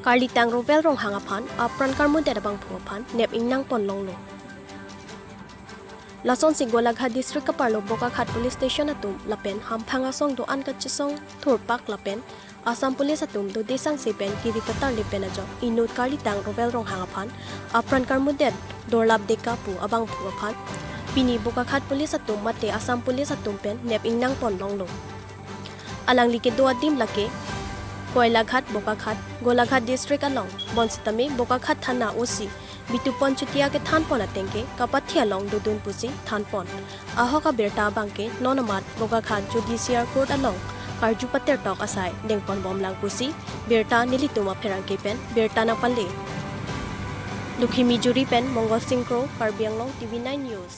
Karli tang robel rong hangaphan apran karmu de bang phuphan nep ingnang pon longlo. Lason Singolagha district kaparlo Bokakhat police station atum lapen hamphanga song do an kachisong thurpak lapen Assam police atum do desang sepen kiri katar lipen ajo inut karli tang robel rong hangaphan apran karmu de dorlap deka pu abang phuphan pini Bokakhat police atum mate Assam police atum pen nep ingnang pon longlo. Alang like do adim lake Koilaghat Bokakhat Golaghat district along Bonsitame Bokakhat thana osi Bitupon chutia ke thanpon atengke kapathia long dudun pusi thanpon ahoka berta bangke nonamat Bokakhat judicial court along karjupater tok asai dengpon bomlang pusi berta nilituma pherangke pen berta na palle Lukhimi juri pen Mongol Singkro Karbianglong TV9 News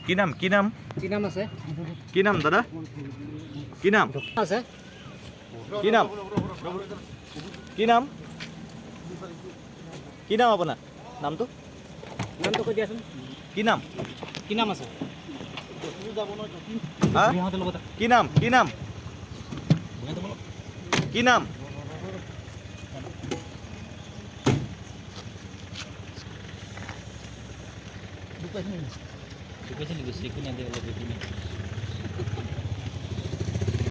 কি নাম কি নাম কি নাম আছে কি নাম দাদা কি নাম আছে কি নাম কি নাম কি নাম আপোনাৰ নামটো নামটো কৈ দিয়াচোন কি নাম কি নাম আছে হা কি নাম কি নাম কি নাম দুপাইছে নেকি